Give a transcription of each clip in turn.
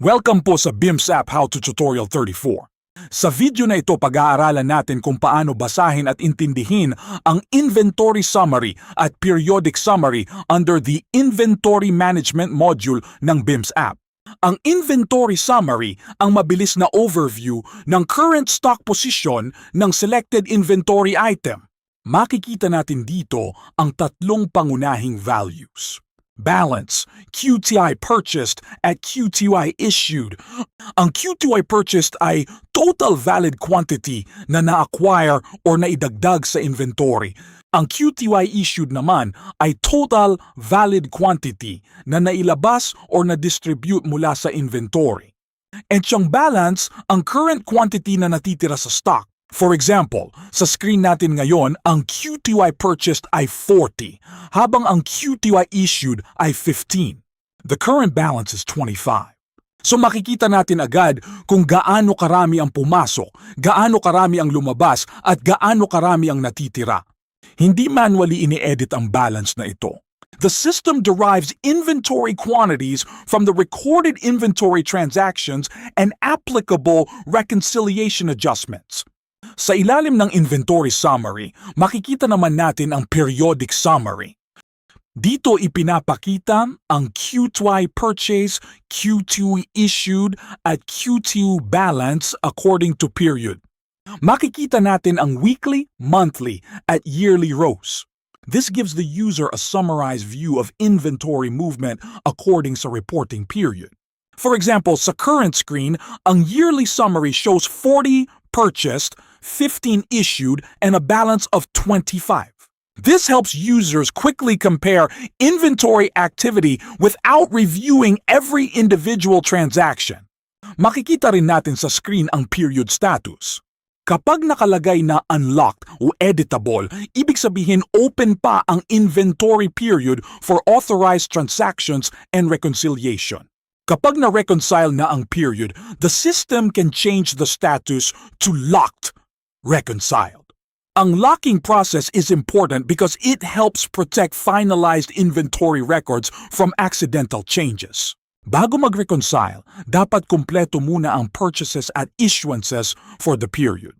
Welcome po sa BIMS App How to Tutorial 34. Sa video na ito pag-aaralan natin kung paano basahin at intindihin ang Inventory Summary at Periodic Summary under the Inventory Management module ng BIMS App. Ang Inventory Summary ang mabilis na overview ng current stock position ng selected inventory item. Makikita natin dito ang tatlong pangunahing values. Balance, Qty Purchased at Qty Issued. Ang Qty Purchased ay total valid quantity na na-acquire or naidagdag sa inventory. Ang Qty Issued naman ay total valid quantity na nailabas or na-distribute mula sa inventory. And siyang balance, ang current quantity na natitira sa stock. For example, sa screen natin ngayon, ang Qty Purchased ay 40, habang ang Qty Issued ay 15. The current balance is 25. So makikita natin agad kung gaano karami ang pumasok, gaano karami ang lumabas, at gaano karami ang natitira. Hindi manually ini-edit ang balance na ito. The system derives inventory quantities from the recorded inventory transactions and applicable reconciliation adjustments. Sa ilalim ng Inventory Summary, makikita naman natin ang Periodic Summary. Dito ipinapakita ang Qty Purchased, Qty Issued, at Qty Balance according to period. Makikita natin ang weekly, monthly, at yearly rows. This gives the user a summarized view of inventory movement according sa reporting period. For example, sa current screen, ang yearly summary shows 40 purchased, 15 issued, and a balance of 25. This helps users quickly compare inventory activity without reviewing every individual transaction. Makikita rin natin sa screen ang period status. Kapag nakalagay na unlocked o editable, ibig sabihin open pa ang inventory period for authorized transactions and reconciliation. Kapag na-reconcile na ang period, the system can change the status to locked, reconciled. Ang locking process is important because it helps protect finalized inventory records from accidental changes. Bago mag-reconcile, dapat kumpleto muna ang purchases at issuances for the period.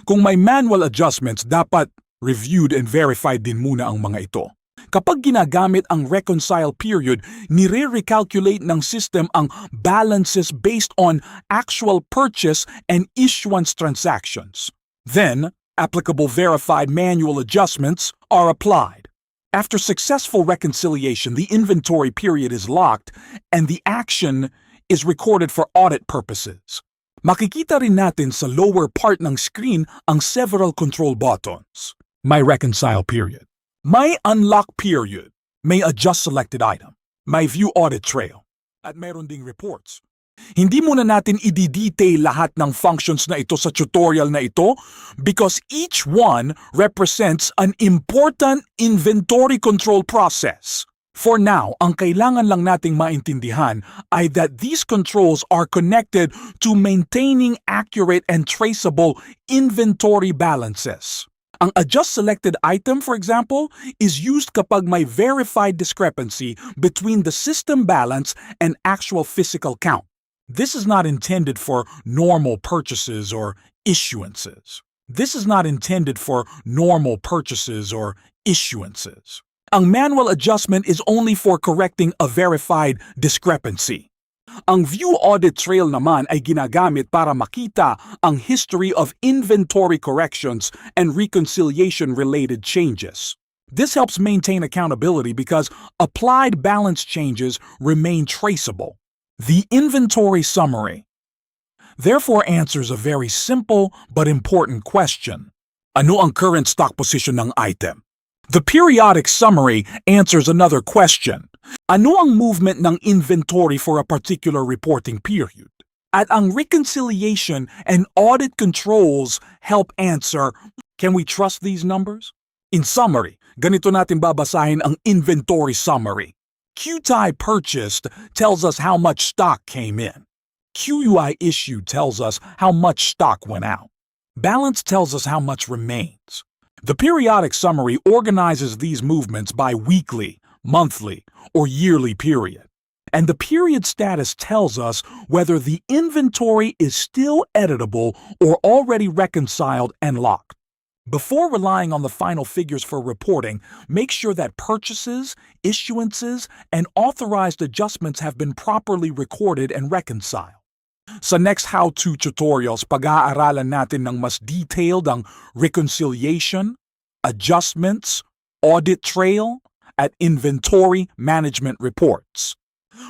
Kung may manual adjustments, dapat reviewed and verified din muna ang mga ito. Kapag ginagamit ang reconcile period, nire-recalculate ng system ang balances based on actual purchase and issuance transactions. Then, applicable verified manual adjustments are applied. After successful reconciliation, the inventory period is locked and the action is recorded for audit purposes. Makikita rin natin sa lower part ng screen ang several control buttons. May reconcile period. May unlock period. May adjust selected item. May view audit trail. At mayroon ding reports. Hindi muna natin i-detail lahat ng functions na ito sa tutorial na ito because each one represents an important inventory control process. For now, ang kailangan lang nating maintindihan ay that these controls are connected to maintaining accurate and traceable inventory balances. Ang adjust selected item, for example, is used kapag may verified discrepancy between the system balance and actual physical count. This is not intended for normal purchases or issuances. Ang manual adjustment is only for correcting a verified discrepancy. Ang view audit trail naman ay ginagamit para makita ang history of inventory corrections and reconciliation-related changes. This helps maintain accountability because applied balance changes remain traceable. The inventory summary therefore answers a very simple but important question. Ano ang current stock position ng item? The periodic summary answers another question. Ano ang movement ng inventory for a particular reporting period? At ang reconciliation and audit controls help answer, can we trust these numbers? In summary, ganito natin babasahin ang inventory summary. Qty Purchased tells us how much stock came in. Qty Issued tells us how much stock went out. Balance tells us how much remains. The periodic summary organizes these movements by weekly, monthly, or yearly period. And the period status tells us whether the inventory is still editable or already reconciled and locked. Before relying on the final figures for reporting, make sure that purchases, issuances, and authorized adjustments have been properly recorded and reconciled. Sa next how-to tutorials, pag-aaralan natin ng mas detailed ang reconciliation, adjustments, audit trail, at inventory management reports.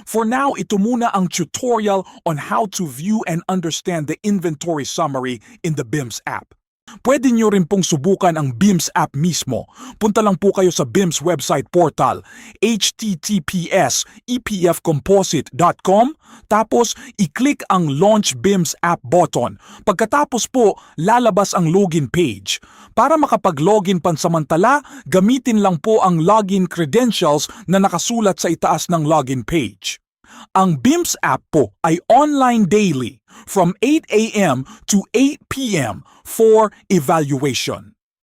For now, ito muna ang tutorial on how to view and understand the inventory summary in the BIMS app. Pwede nyo rin pong subukan ang BIMS app mismo. Punta lang po kayo sa BIMS website portal, https://epfcomposite.com, tapos i-click ang Launch BIMS app button. Pagkatapos po, lalabas ang login page. Para makapag-login pansamantala, gamitin lang po ang login credentials na nakasulat sa itaas ng login page. Ang BIMS app po ay online daily from 8 a.m. to 8 p.m. for evaluation.